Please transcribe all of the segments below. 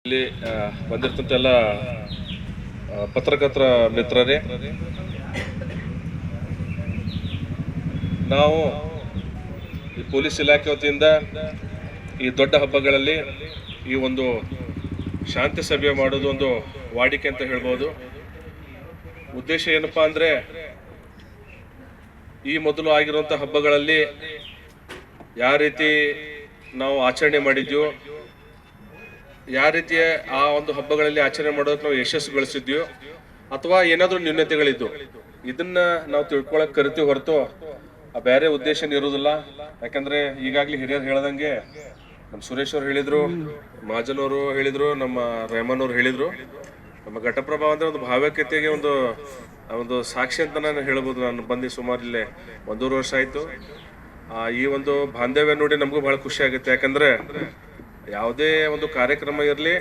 ಇಲ್ಲಿ ಬಂದಿರ್ತಂತ ಎಲ್ಲ ಪತ್ರಕರ್ತರ ಮಿತ್ರರೇ, ನಾವು ಈ ಪೊಲೀಸ್ ಇಲಾಖೆ ವತಿಯಿಂದ ಈ ದೊಡ್ಡ ಹಬ್ಬಗಳಲ್ಲಿ ಈ ಒಂದು ಶಾಂತಿ ಸಭೆ ಮಾಡೋದು ಒಂದು ವಾಡಿಕೆ ಅಂತ ಹೇಳ್ಬೋದು. ಉದ್ದೇಶ ಏನಪ್ಪಾ ಅಂದರೆ, ಈ ಮೊದಲು ಆಗಿರುವಂಥ ಹಬ್ಬಗಳಲ್ಲಿ ಯಾವ ರೀತಿ ನಾವು ಆಚರಣೆ ಮಾಡಿದ್ಯೋ, ಯಾವ ರೀತಿಯ ಆ ಒಂದು ಹಬ್ಬಗಳಲ್ಲಿ ಆಚರಣೆ ಮಾಡೋದಕ್ಕೆ ನಾವು ಯಶಸ್ಸುಗೊಳಿಸಿದ್ಯೋ ಅಥವಾ ಏನಾದರೂ ನ್ಯೂನತೆಗಳಿದ್ದು ಇದನ್ನ ನಾವು ತಿಳ್ಕೊಳಕ್ ಕರಿತೀವಿ ಹೊರತು ಬೇರೆ ಉದ್ದೇಶ ಇರುವುದಿಲ್ಲ. ಯಾಕಂದ್ರೆ ಈಗಾಗಲೇ ಹಿರಿಯರು ಹೇಳ್ದಂಗೆ ನಮ್ಮ ಸುರೇಶ್ ಅವ್ರು ಹೇಳಿದ್ರು, ಮಹಾಜನ್ ಅವರು ಹೇಳಿದ್ರು, ನಮ್ಮ ರೆಹಮಾನ್ ಅವ್ರು ಹೇಳಿದ್ರು. ನಮ್ಮ ಘಟಪ್ರಭಾ ಅಂದ್ರೆ ಒಂದು ಭಾವೈಕ್ಯತೆಗೆ ಒಂದು ಸಾಕ್ಷಿ ಅಂತ ನಾನು ಹೇಳ್ಬೋದು. ನಾನು ಬಂದು ಸುಮಾರು ಇಲ್ಲೇ 1.5 ವರ್ಷ ಆಯ್ತು. ಈ ಒಂದು ಬಾಂಧವ್ಯ ನೋಡಿ ನಮಗೂ ಬಹಳ ಖುಷಿ ಆಗುತ್ತೆ. ಯಾಕಂದ್ರೆ ಯಾವುದೇ ಒಂದು ಕಾರ್ಯಕ್ರಮ ಇರಲಿ,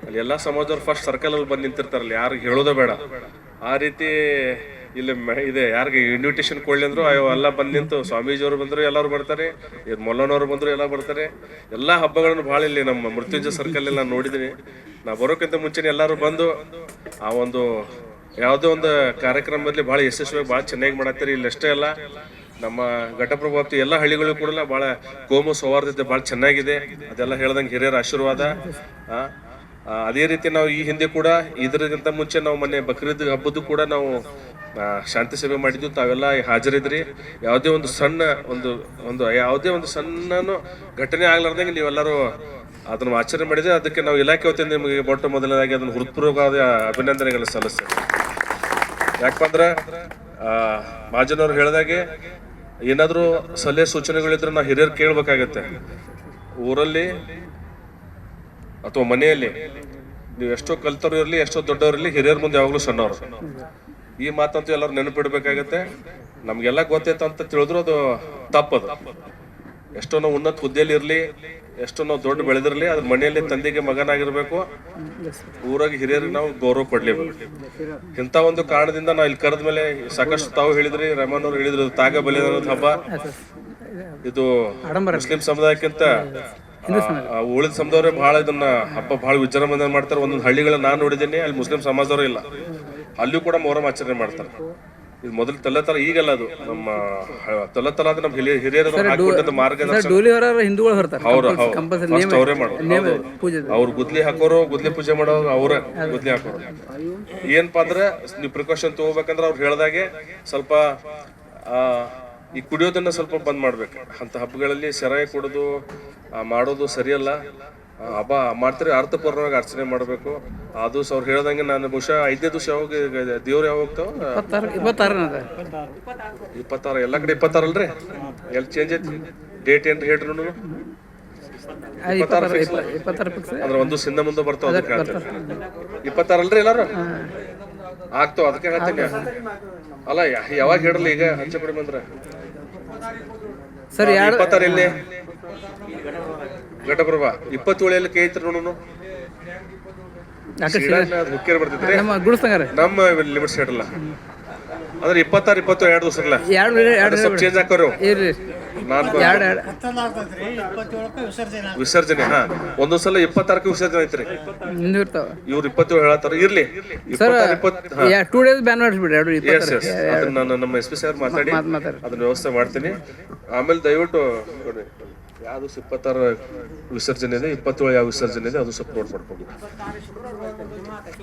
ಅಲ್ಲಿ ಎಲ್ಲ ಸಮಾಜದವ್ರು ಫಸ್ಟ್ ಸರ್ಕಲಲ್ಲಿ ಬಂದು ನಿಂತಿರ್ತಾರಲ್ಲ, ಯಾರಿಗೆ ಹೇಳೋದೇ ಬೇಡ. ಆ ರೀತಿ ಇಲ್ಲಿ ಇದೆ. ಯಾರಿಗೆ ಇನ್ವಿಟೇಷನ್ ಕೊಡ್ಲಿ ಅಂದ್ರು ಎಲ್ಲ ಬಂದು ನಿಂತು, ಸ್ವಾಮೀಜಿಯವರು ಬಂದರು ಎಲ್ಲರೂ ಬರ್ತಾರೆ, ಮೊಲ್ಲನವರು ಬಂದರು ಎಲ್ಲ ಬರ್ತಾರೆ. ಎಲ್ಲ ಹಬ್ಬಗಳನ್ನು ಭಾಳ ಇಲ್ಲಿ ನಮ್ಮ ಮೃತ್ಯುಂಜಯ ಸರ್ಕಲ್ ನಾನು ನೋಡಿದ್ದೀನಿ. ನಾ ಬರೋಕ್ಕಿಂತ ಮುಂಚೆನೇ ಎಲ್ಲರೂ ಬಂದು ಆ ಒಂದು ಯಾವುದೋ ಒಂದು ಕಾರ್ಯಕ್ರಮದಲ್ಲಿ ಭಾಳ ಯಶಸ್ವಿಯಾಗಿ ಭಾಳ ಚೆನ್ನಾಗಿ ಮಾಡತ್ತೀರಿ. ಇಲ್ಲಿ ಅಷ್ಟೇ ಅಲ್ಲ, ನಮ್ಮ ಘಟಪ್ರಭಾವತಿ ಎಲ್ಲ ಹಳ್ಳಿಗಳು ಕೂಡ ಭಾಳ ಕೋಮು ಸೌಹಾರ್ದತೆ ಭಾಳ ಚೆನ್ನಾಗಿದೆ. ಅದೆಲ್ಲ ಹೇಳ್ದಂಗೆ ಹಿರಿಯರ ಆಶೀರ್ವಾದ. ಅದೇ ರೀತಿ ನಾವು ಈ ಹಿಂದೆ ಕೂಡ ಇದಕ್ಕಿಂತ ಮುಂಚೆ ನಾವು ಮೊನ್ನೆ ಬಕ್ರೀದ್ ಹಬ್ಬದ್ದು ಕೂಡ ನಾವು ಶಾಂತಿ ಸಭೆ ಮಾಡಿದ್ವಿ. ತಾವೆಲ್ಲ ಹಾಜರಿದ್ರಿ. ಯಾವುದೇ ಒಂದು ಸಣ್ಣ ಯಾವುದೇ ಒಂದು ಸಣ್ಣನು ಘಟನೆ ಆಗ್ಲಾರ್ದಂಗೆ ನೀವೆಲ್ಲರೂ ಅದನ್ನು ಆಚರಣೆ ಮಾಡಿದ್ರೆ ಅದಕ್ಕೆ ನಾವು ಇಲಾಖೆ ವತಿಯಿಂದ ನಿಮಗೆ ಮೊಟ್ಟ ಮೊದಲನೇದಾಗಿ ಅದನ್ನು ಹೃತ್ಪೂರ್ವಕವಾದ ಅಭಿನಂದನೆಗಳು ಸಲ್ಲಿಸ್ತೇವೆ. ಯಾಕಂದ್ರೆ ಮಹಾಜನವ್ರು ಹೇಳಿದಾಗೆ ಏನಾದರೂ ಸಲಹೆ ಸೂಚನೆಗಳಿದ್ರೆ ನಾವು ಹಿರಿಯರು ಕೇಳಬೇಕಾಗತ್ತೆ. ಊರಲ್ಲಿ ಅಥವಾ ಮನೆಯಲ್ಲಿ ನೀವು ಎಷ್ಟೋ ಕಲ್ತವ್ರು ಇರಲಿ, ಎಷ್ಟೋ ದೊಡ್ಡವ್ರಿರಲಿ, ಹಿರಿಯರ ಮುಂದೆ ಯಾವಾಗಲೂ ಸಣ್ಣವ್ರು. ಈ ಮಾತಂತೂ ಎಲ್ಲರೂ ನೆನಪಿಡ್ಬೇಕಾಗತ್ತೆ. ನಮ್ಗೆಲ್ಲ ಗೊತ್ತೈತ ಅಂತ ತಿಳಿದ್ರು ಅದು ತಪ್ಪದು. ಎಷ್ಟೋ ನಾವು ಉನ್ನತ ಹುದ್ದೆಯಲ್ಲಿ ಇರಲಿ, ಎಷ್ಟೋ ನಾವು ದೊಡ್ಡ ಬೆಳೆದಿರಲಿ, ಅದ್ರ ಮನೆಯಲ್ಲಿ ತಂದೆಗೆ ಮಗನಾಗಿರ್ಬೇಕು. ಊರಾಗಿ ಹಿರಿಯರಿಗೆ ನಾವು ಗೌರವ ಕೊಡ್ಲೇಬೇಕು. ಇಂಥ ಒಂದು ಕಾರಣದಿಂದ ನಾವು ಇಲ್ಲಿ ಕರೆದ ಮೇಲೆ ಸಾಕಷ್ಟು ತಾವು ಹೇಳಿದ್ರಿ, ರೆಹಮಾನ್ ಅವ್ರು ಹೇಳಿದ್ರು, ತಾಗ ಬಲಿ ಹಬ್ಬ ಇದು ಮುಸ್ಲಿಂ ಸಮುದಾಯಕ್ಕಿಂತ ಉಳಿದ ಸಮುದಾಯವರೇ ಬಹಳ ಇದನ್ನ ಹಬ್ಬ ಬಹಳ ವಿಜೃಂಭಣೆ ಮಾಡ್ತಾರೆ. ಒಂದೊಂದು ಹಳ್ಳಿಗಳನ್ನ ನಾನು ನೋಡಿದ್ದೀನಿ, ಅಲ್ಲಿ ಮುಸ್ಲಿಂ ಸಮಾಜದವರು ಇಲ್ಲ, ಅಲ್ಲಿಯೂ ಕೂಡ ಮೊಹರಂ ಆಚರಣೆ ಮಾಡ್ತಾರೆ. ಇದು ಮೊದಲು ತಲೆತರ, ಈಗಲ್ಲ ಅದು ನಮ್ಮ ತಲೆತರ ನಮ್ಮ ಹಿರಿಯರ ಮಾರ್ಗದರ್ಶನ. ಅವರೇ ಮಾಡೋದು. ಅವ್ರು ಗುದ್ಲಿ ಹಾಕೋರು, ಗುದ್ಲಿ ಪೂಜೆ ಮಾಡೋರು ಅವರೇ ಗುದ್ಲಿ ಹಾಕೋರು. ಏನಪ್ಪಾ ಅಂದ್ರೆ ನೀವು ಪ್ರಿಕಾಷನ್ ತಗೋಬೇಕಂದ್ರೆ ಅವ್ರು ಹೇಳ್ದಾಗೆ ಸ್ವಲ್ಪ ಈ ಕುಡಿಯೋದನ್ನ ಸ್ವಲ್ಪ ಬಂದ್ ಮಾಡ್ಬೇಕು. ಅಂತ ಹಬ್ಬಗಳಲ್ಲಿ ಸೆರಾಯಿ ಕುಡಿದು ಮಾಡೋದು ಸರಿಯಲ್ಲ. ಹಬ್ಬ ಮಾಡ್ತಾರೆ, ಅರ್ಥಪೂರ್ಣವಾಗಿ ಅರ್ಚನೆ ಮಾಡಬೇಕು. ಆ ದಿವಸ ಅವ್ರು ಹೇಳ್ದಂಗೆ ನಾನು ಬಹುಶಃ 5ನೇ ದಿವಸ ಯಾವಾಗ ದೇವ್ರು ಯಾವಾಗ ಹೋಗ್ತಾವ 26 ಎಲ್ಲ ಕಡೆ 26 ಅಲ್ರಿ, ಎಲ್ಲಿ ಚೇಂಜ್ ಐತಿ ಡೇಟ್ ಏನ್ರಿ ಹೇಳ್ರಿ ನೋಡು. 26 ಅಂದ್ರೆ ಒಂದು ಸಿಂಧ ಮುಂದೆ ಬರ್ತಾವ, ಅದಕ್ಕೆ ಹೇಳ್ತಾರೆ 26 ಅಲ್ರಿ ಎಲ್ಲಾರು ಆಗ್ತಾವ. ಅದಕ್ಕೆ ಹೇಳ್ತೀನಿ ಅಲ್ಲ, ಯಾವಾಗ ಹೇಳ್ರಲ್ಲ ಈಗ ಹಂಚ ಕಡಿಮೆ ಅಂದ್ರೆ 26 ಎಲ್ಲಿ ಘಟಪ್ರಭಾ 27 ಕೈ ಐತ್ರಿ ನೋಡು. ಹುಕ್ಕೇರ್ ಬರ್ತೈತ್ರಿ ನಮ್ಮ ಲಿಮಿಟ್ ಸೈಡ್ ಅಲ್ಲ. ಅಂದ್ರೆ 26 22 ದಿವಸ ಅಲ್ಲ, ಸ್ವಲ್ಪ ಚೇಂಜ್ ಹಾಕೋರು. ವಿಸರ್ಜನೆ ಒಂದೊಂದ್ಸಲ 26ಕ್ಕೆ ವಿಸರ್ಜನೆ ಐತ್ರಿ. ಇವ್ರು 27 ಹೇಳತ್ತಾರ. ಇರ್ಲಿ, 26 ನಾನು ನಮ್ಮ SP ಸರ್ ಮಾತಾಡಿ ಅದನ್ನ ವ್ಯವಸ್ಥೆ ಮಾಡ್ತೀನಿ. ಆಮೇಲೆ ದಯವಿಟ್ಟು ಯಾವ್ದು 26 ವಿಸರ್ಜನೆ ಇದೆ, 27 ಯಾವ ವಿಸರ್ಜನೆ ಇದೆ ಅದು ಸ್ವಲ್ಪ ನೋಟ್ ಮಾಡ್ಕೊಂಡು.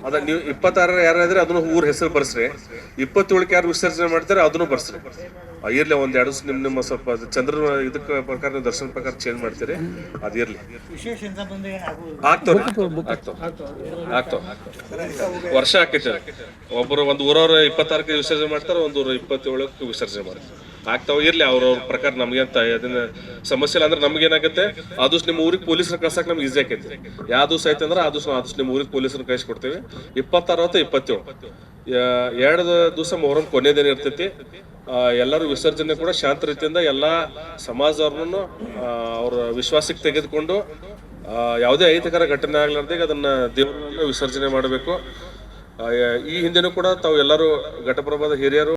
ಅದ ನೀವು 26 ಯಾರಾದ್ರೆ ಅದನ್ನು ಊರ ಹೆಸರು ಬರ್ಸ್ರಿ. 27ಕ್ಕೆ ಯಾರು ವಿಸರ್ಜನೆ ಮಾಡ್ತಾರೆ ಅದನ್ನು ಬರ್ಸ್ರಿ. ಇರ್ಲಿ, 1-2 ದಿವಸ ನಿಮ್ಮ ಸ್ವಲ್ಪ ಚಂದ್ರ ಇದಕ್ಕೆ ಪ್ರಕಾರ ದರ್ಶನ ಪ್ರಕಾರ ಚೇಂಜ್ ಮಾಡ್ತೀರಿ, ಅದಿರ್ಲಿ. ಆಗ್ತಾವ ವರ್ಷ ಆಕೈತೆ. ಒಬ್ಬರು ಒಂದು ಊರವ್ರು 26ಕ್ಕೆ ವಿಸರ್ಜನೆ ಮಾಡ್ತಾರೆ, ಒಂದು ಊರು 27ಕ್ಕೆ ವಿಸರ್ಜನೆ ಮಾಡ್ತಾರೆ. ಆಗ್ತಾವ, ಇರ್ಲಿ, ಅವ್ರವ್ರ ಪ್ರಕಾರ ನಮ್ಗಂತ ಅದನ್ನ ಸಮಸ್ಯೆ ಇಲ್ಲ. ಅಂದ್ರೆ ನಮ್ಗೇನಾಗುತ್ತೆ, ಆ ದಿವಸ ನಿಮ್ಮ ಊರಿಗೆ ಪೊಲೀಸರು ಕಳ್ಸಕ್ ನಮ್ಗೆ ಈಸಿ ಆಕೈತಿ. ಯಾವ ದಿವಸ ಐತೆ ಅಂದ್ರೆ ಆ ದಿವಸ ನಿಮ್ಮ ಊರಿಗೆ ಪೊಲೀಸರು ಕಳ್ಸಿ ಕೊಡ್ತೀವಿ. 26 ಅಥವಾ 27 2 ದಿವಸ ಮೊಹರಂ ಕೊನೆ ದಿನ ಇರ್ತೈತಿ. ಎಲ್ಲರೂ ವಿಸರ್ಜನೆ ಕೂಡ ಶಾಂತ ರೀತಿಯಿಂದ ಎಲ್ಲ ಸಮಾಜದವ್ರನ್ನು ಅವ್ರ ವಿಶ್ವಾಸಕ್ಕೆ ತೆಗೆದುಕೊಂಡು ಯಾವುದೇ ಅಹಿತಕರ ಘಟನೆ ಆಗ್ಲಾರ್ದೆ ಅದನ್ನ ದೇವರನ್ನ ವಿಸರ್ಜನೆ ಮಾಡಬೇಕು. ಈ ಹಿಂದೆನೂ ಕೂಡ ತಾವು ಎಲ್ಲರೂ ಘಟಪ್ರಭಾದ ಹಿರಿಯರು